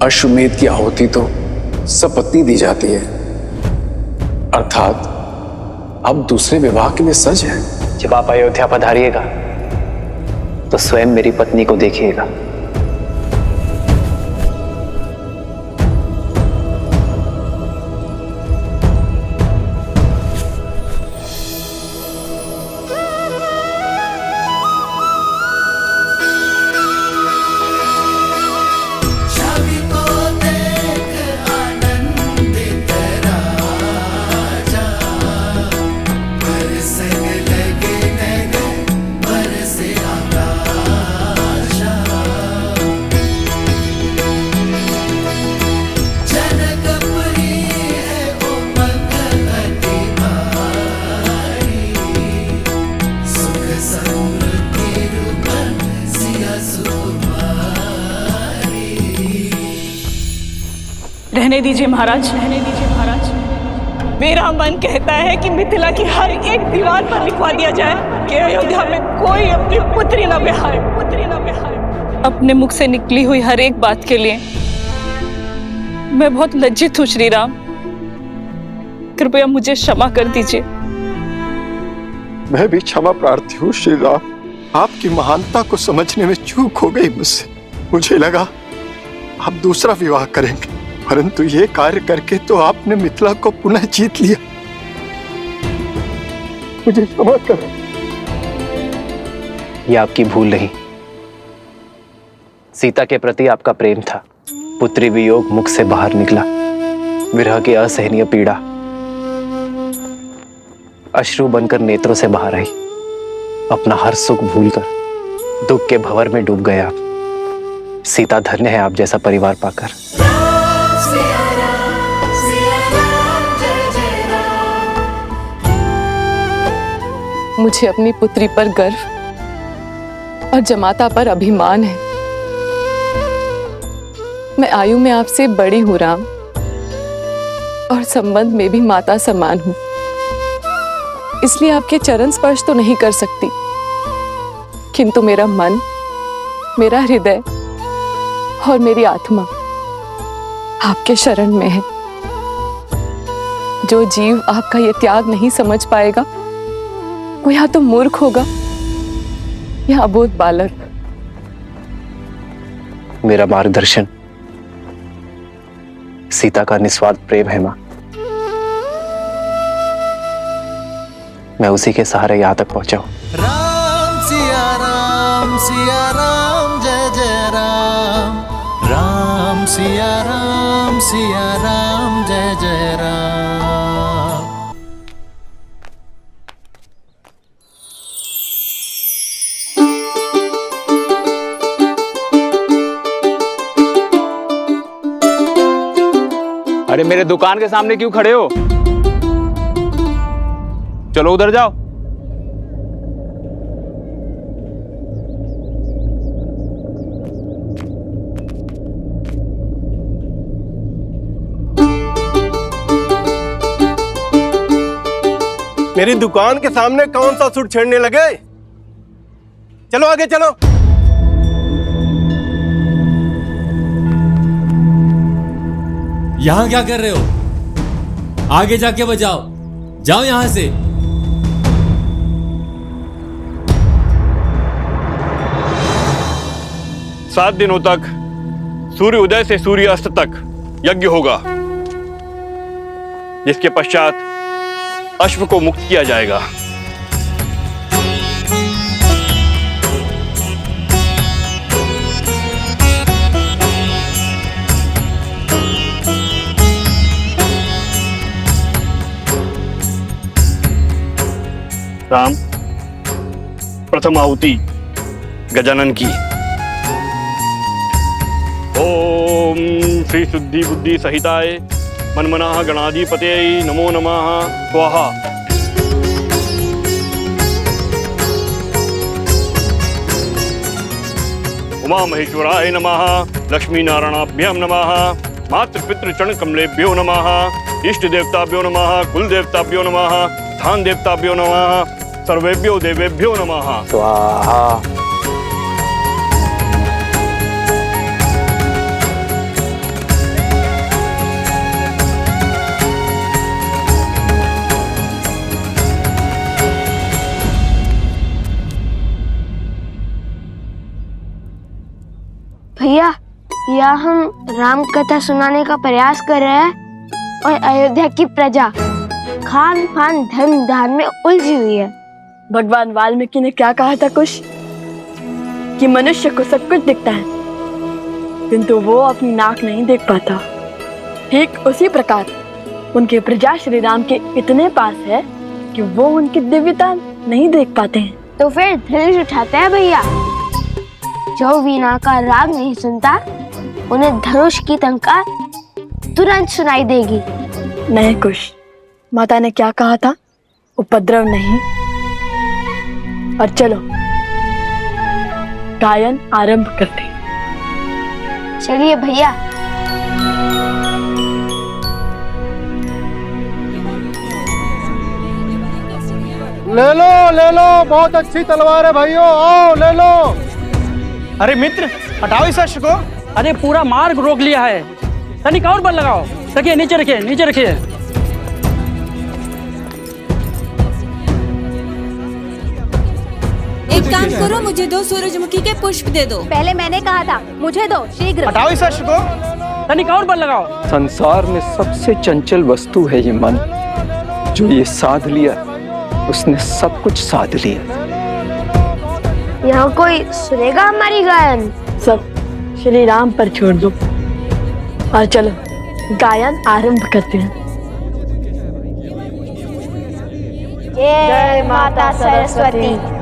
अश्वमेध की आहुति तो सपत्नी दी जाती है, अर्थात अब दूसरे विवाह के लिए सज है। जब आप अयोध्या पधारिएगा तो स्वयं मेरी पत्नी को देखिएगा। रहने दीजिए महाराज, रहने दीजिए महाराज। मेरा मन कहता है कि मिथिला की हर एक दीवार पर लिखवा दिया जाए कि अयोध्या में कोई अपनी पुत्री न ब्याहे, पुत्री न ब्याहे। अपने मुख से निकली हुई हर एक बात के लिए मैं बहुत लज्जित हूँ श्री राम। कृपया मुझे क्षमा कर दीजिए। मैं भी क्षमा प्रार्थी हूँ श्री राम। आपकी महानता को समझने में चूक हो गई मुझसे। मुझे लगा आप दूसरा विवाह करेंगे, परंतु ये कार्य करके तो आपने मिथिला को पुनः जीत लिया। मुझे क्षमा कर। यह आपकी भूल नहीं, सीता के प्रति आपका प्रेम था। पुत्री वियोग मुख से बाहर निकला, विरह की असहनीय पीड़ा अश्रु बनकर नेत्रों से बाहर आई। अपना हर सुख भूलकर दुख के भंवर में डूब गए आप। सीता धन्य है आप जैसा परिवार पाकर। मुझे अपनी पुत्री पर गर्व और जमाता पर अभिमान है। मैं आयु में आपसे बड़ी हूं राम, और संबंध में भी माता समान हूं। इसलिए आपके चरण स्पर्श तो नहीं कर सकती, किंतु मेरा मन, मेरा हृदय और मेरी आत्मा आपके शरण में है। जो जीव आपका ये त्याग नहीं समझ पाएगा वो या तो मूर्ख होगा या अबोध बालक। मेरा मार्गदर्शन सीता का निस्वार्थ प्रेम है मां। मैं उसी के सहारे यहां तक पहुंचा हूं। राम सिया राम जय जय राम। राम सिया राम जय जय राम। अरे मेरे दुकान के सामने क्यों खड़े हो? चलो उधर जाओ। मेरी दुकान के सामने कौन सा सुर छेड़ने लगे? चलो आगे चलो। यहां क्या कर रहे हो? आगे जाके बजाओ, जाओ यहां से। सात दिनों तक सूर्य उदय से सूर्य अस्त तक यज्ञ होगा, जिसके पश्चात अश्व को मुक्त किया जाएगा। राम, प्रथम आहुति गजानन की। ओम श्री शुद्धि बुद्धि सहिताय मनमनाः गणाधिपतये नमो नमः। स्वाहा। उमा महेश्वराय नमः। लक्ष्मी नारायणाभ्याम नमः। मातृपितृ चरण कमलेभ्यो नमः। इष्ट देवताभ्यो नमः। कुल देवताभ्यो नमः। स्थान देवताभ्यो नमः। सर्वेभ्यो देवेभ्यो नमः। स्वाहा। भैया हम राम कथा सुनाने का प्रयास कर रहे हैं और अयोध्या की प्रजा खान पान धर्म दान में उलझी हुई है। भगवान वाल्मीकि ने क्या कहा था कुछ कि मनुष्य को सब कुछ दिखता है किंतु वो अपनी नाक नहीं देख पाता। ठीक उसी प्रकार उनके प्रजा श्री राम के इतने पास है कि वो उनकी दिव्यता नहीं देख पाते हैं। तो फिर धनुष उठाते हैं भैया। जो वीणा का राग नहीं सुनता उन्हें धनुष की टंकार तुरंत सुनाई देगी। नहीं कुश, माता ने क्या कहा था? उपद्रव नहीं। और चलो गायन आरंभ करते हैं। चलिए भैया। ले लो बहुत अच्छी तलवार है भाइयों, आओ ले लो। अरे मित्र हटाओ इस अश्व को। अरे पूरा मार्ग रोक लिया है, तनिक और बल लगाओ। रखिए नीचे रखिए, नीचे रखिए। एक काम करो, मुझे 2 सूरजमुखी के पुष्प दे दो। पहले मैंने कहा था, मुझे दो शीघ्र। हटाओ इस अश्व को, तनिक और बल लगाओ। संसार में सबसे चंचल वस्तु है ये मन। जो ये साध लिया उसने सब कुछ साध लिया। यहाँ कोई सुनेगा हमारी गायन? सब श्री राम पर छोड़ दो और चलो गायन आरंभ करते हैं। जय माता सरस्वती।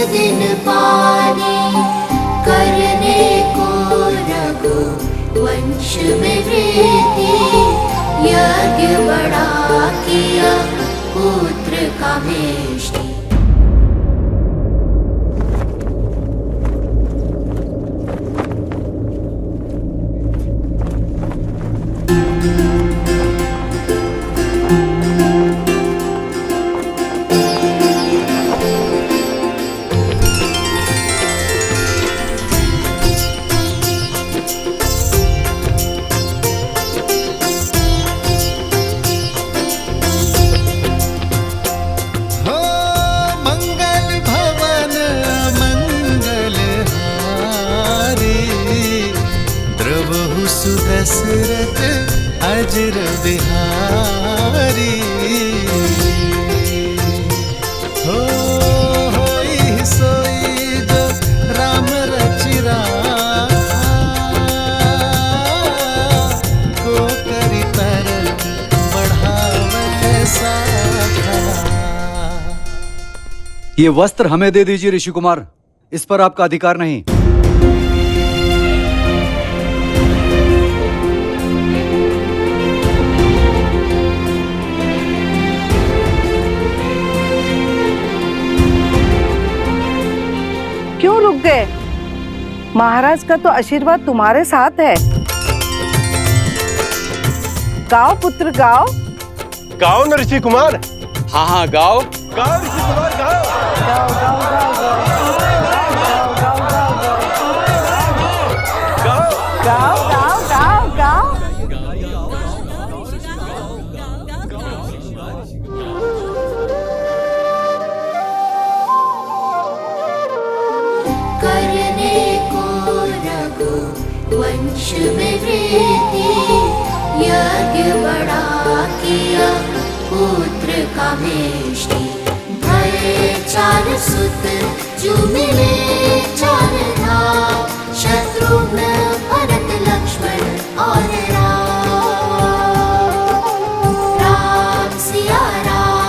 दिन पानी करने को रघु वंश में वृद्धि, यज्ञ बड़ा किया पुत्र का भेष्टि। दशरथ अजर बिहारी, होई सोई जो राम रचिरा, को करी तरक बढ़ावे साखा। ये वस्त्र हमें दे दीजिए ऋषि कुमार, इस पर आपका अधिकार नहीं। क्यों रुक गए? महाराज का तो आशीर्वाद तुम्हारे साथ है। गाओ पुत्र गाओ। गाओ न ऋषि कुमार। हाँ हाँ गाओ। गाओ ऋषि कुमार गाओ। गाओ गाओ गाओ गाओ गाओ गाओ गाओ। करने को रघु वंश में वृद्धि, यज्ञ बड़ा किया पुत्र का भेष्टि। भय 4 सुत जो मिले 4 धाम, शत्रुघ्न भरत लक्ष्मण और राम। राम सिया राम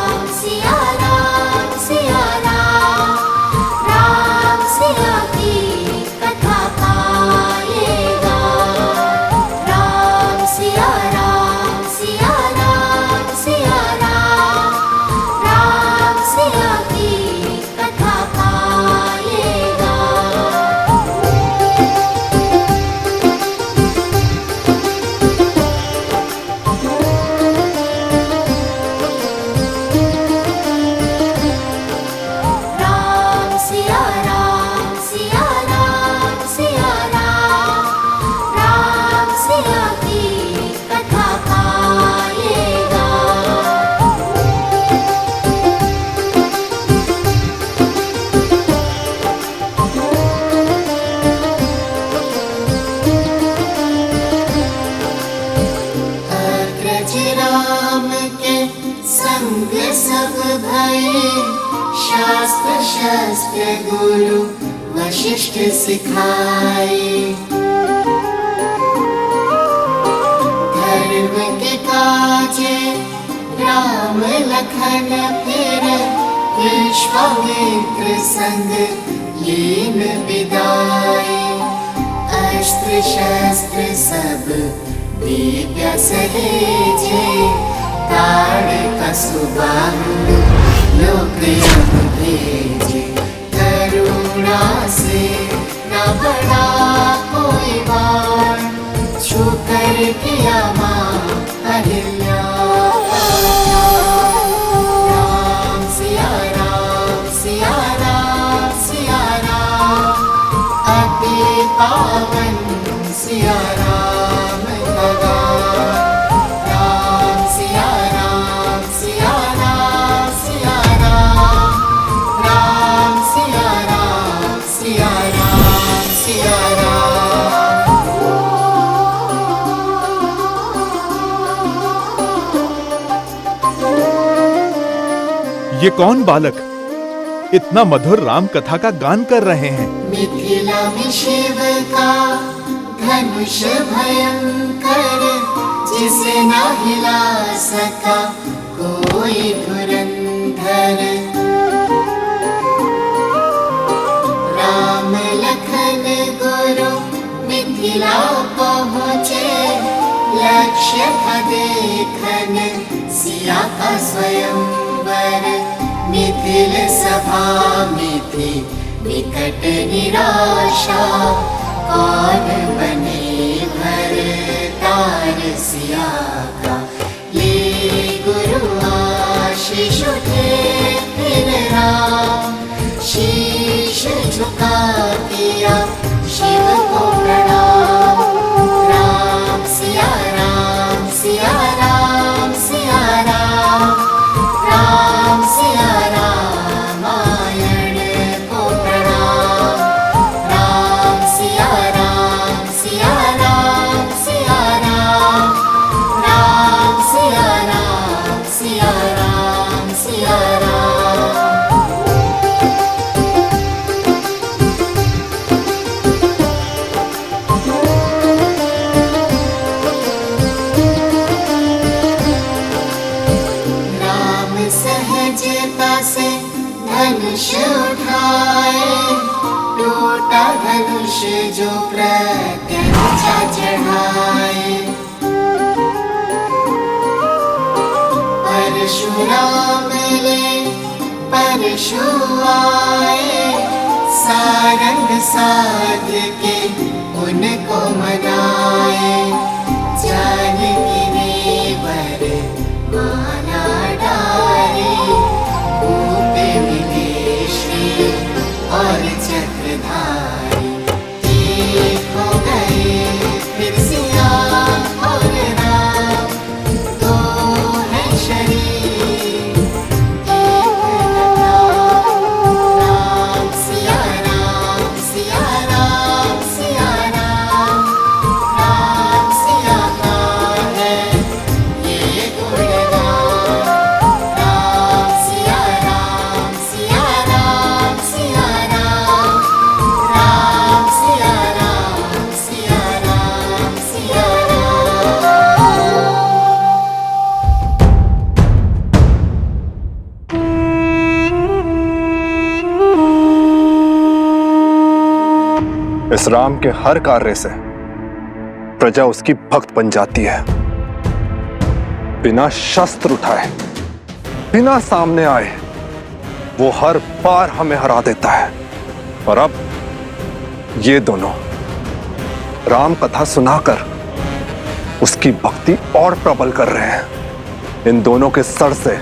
भये शास्त्र शस्त्र गुरु वशिष्ठ सिखाए धर्म के काजे राम लखन फिर विश्वामित्र संग लीन विदाए अस्त्र शस्त्र सब दिव्य सहेजे ताड़ कसुबाहु लोक भेजे करुणा से न बड़ा कोई बाण छू कर किया माँ अहिल्या राम सिया राम सिया राम सिया राम अति पावन सिया राम भगवान राम सिया राम सिया राम सिया राम राम सिया राम सिया राम सिया ये कौन बालक इतना मधुर राम कथा का गान कर रहे हैं? मिथिला में शिव का धनुष भयंकर जिसे न हिला सका कोई धुरंधर राम लखन गुरु मिथिला पहुँचे लक्ष्य था देखन सिया का स्वयंवर मिथिल सभा में थी विकट निराशा कौन बने भरतार सिया का ले गुरु आशीष उठे फिर राम शीश झुका दिया शिव को प्रणाम राम सिया राम सिया राम सिया राम राम सिया रामायण को प्रणाम राम सिया राम सिया राम सिया राम राम सिया राम सिया राम सिया राम राम सहजता से धनुष उठाए टूटा धनुष जो प्रत्यंचा चढ़ाए परशुराम ले परशु आए सारंग साध के उनको मनाए जानकी ने वर माला डारे भूप मिले श्री और चक्रधारी एक हो गए फिर सिया और राम दो है शरीर एक राम सिया राम सिया राम सिया राम राम सिया का है ये गुणगान राम सिया राम सिया राम सिया राम राम सिया राम सिया राम सिया इस राम के हर कार्य से प्रजा उसकी भक्त बन जाती है। बिना शस्त्र उठाए, बिना सामने आए, वो हर बार हमें हरा देता है। और अब ये दोनों राम कथा सुनाकर उसकी भक्ति और प्रबल कर रहे हैं। इन दोनों के सर से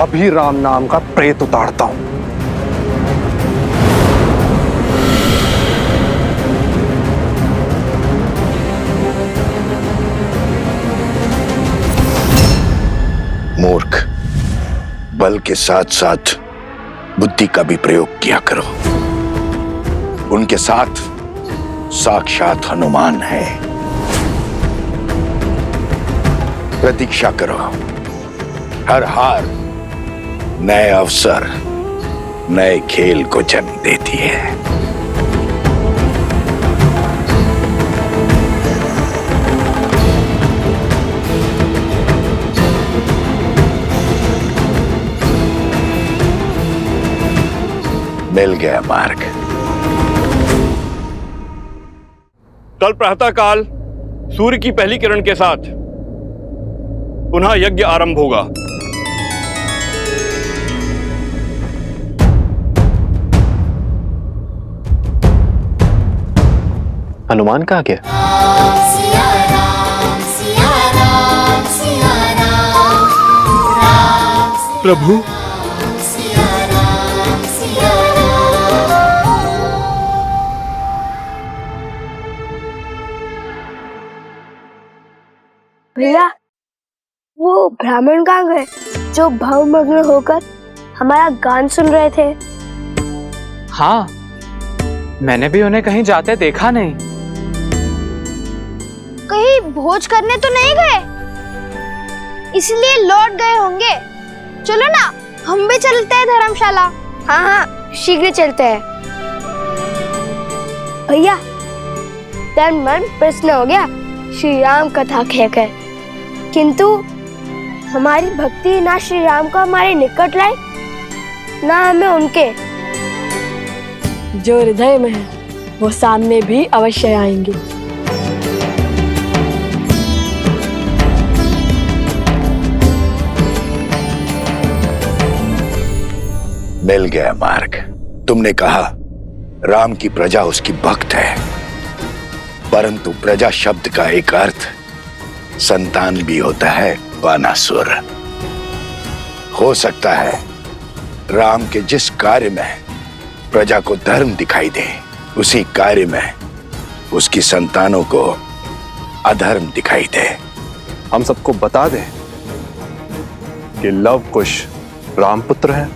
अभी राम नाम का प्रेत उतारता हूं। मूर्ख, बल के साथ साथ बुद्धि का भी प्रयोग किया करो। उनके साथ साक्षात हनुमान है। प्रतीक्षा करो, हर हार नए अवसर नए खेल को जन्म देती है। मिल गया मार्ग। कल प्रातःकाल सूर्य की पहली किरण के साथ पुनः यज्ञ आरंभ होगा। हनुमान कहाँ गया? सिया राम सिया राम सिया राम राम प्रभु सिया राम सिया भैया, वो ब्राह्मण कहाँ गए जो भावमग्न होकर हमारा गान सुन रहे थे? हाँ, मैंने भी उन्हें कहीं जाते देखा नहीं। कहीं भोज करने तो नहीं गए, इसलिए लौट गए होंगे। चलो ना, हम भी चलते हैं धर्मशाला। हाँ हाँ, शीघ्र चलते हैं। भैया, तन मन प्रसन्न हो गया श्री राम कथा कहकर, किंतु हमारी भक्ति ना श्री राम को हमारे निकट लाई, ना हमें उनके। जो हृदय में है वो सामने भी अवश्य आएंगे। मिल गया मार्ग। तुमने कहा राम की प्रजा उसकी भक्त है, परंतु प्रजा शब्द का एक अर्थ संतान भी होता है, बानासुर। हो सकता है राम के जिस कार्य में प्रजा को धर्म दिखाई दे, उसी कार्य में उसकी संतानों को अधर्म दिखाई दे। हम सबको बता दें कि लव कुश रामपुत्र है।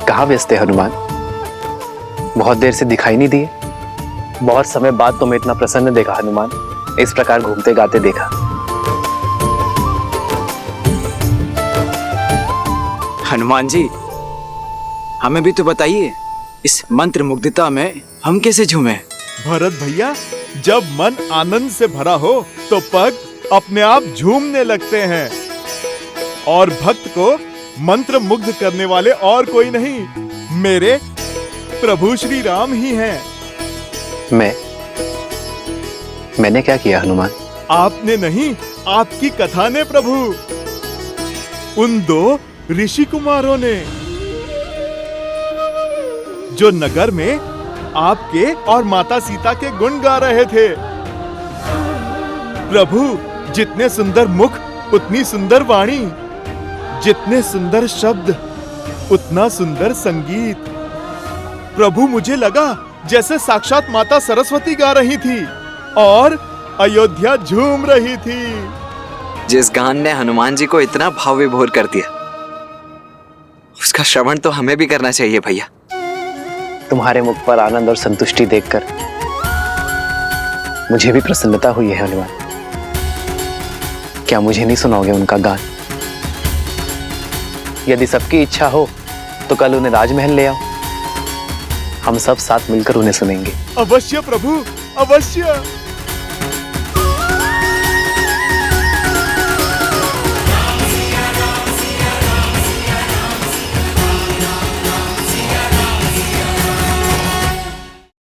कहाँ व्यस्त है हनुमान? बहुत देर से दिखाई नहीं दिए। बहुत समय बाद तुम्हें इतना प्रसन्न देखा हनुमान, इस प्रकार घूमते गाते देखा। हनुमान जी, हमें भी तो बताइए, इस मंत्र मुग्धता में हम कैसे झूमे? भरत भैया, जब मन आनंद से भरा हो तो पग अपने आप झूमने लगते हैं, और भक्त को मंत्र मुग्ध करने वाले और कोई नहीं, मेरे प्रभु श्री राम ही हैं। मैंने क्या किया हनुमान? आपने नहीं, आपकी कथा ने प्रभु। उन दो ऋषि कुमारों ने, जो नगर में आपके और माता सीता के गुण गा रहे थे। प्रभु, जितने सुंदर मुख उतनी सुंदर वाणी, जितने सुंदर शब्द उतना सुंदर संगीत। प्रभु, मुझे लगा जैसे साक्षात माता सरस्वती गा रही थी और अयोध्या झूम रही थी। जिस गान ने हनुमान जी को इतना भाव विभोर कर दिया, उसका श्रवण तो हमें भी करना चाहिए भैया। तुम्हारे मुख पर आनंद और संतुष्टि देखकर मुझे भी प्रसन्नता हुई है हनुमान। क्या मुझे नहीं सुनाओगे उनका गान? यदि सबकी इच्छा हो तो कल उन्हें राजमहल ले आओ, हम सब साथ मिलकर उन्हें सुनेंगे। अवश्य प्रभु, अवश्य।